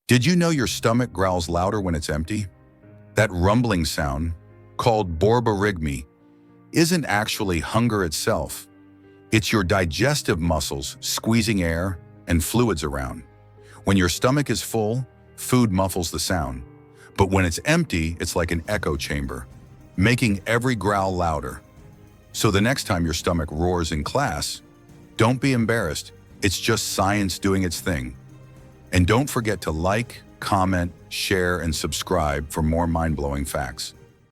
Did you know your stomach growls louder when it's empty? That rumbling sound, called borborygmi, isn't actually hunger itself. It's your digestive muscles squeezing air and fluids around. When your stomach is full, food muffles the sound. But when it's empty, it's like an echo chamber, making every growl louder. So the next time your stomach roars in class, don't be embarrassed. It's just science doing its thing. And don't forget to like, comment, share, and subscribe for more mind-blowing facts.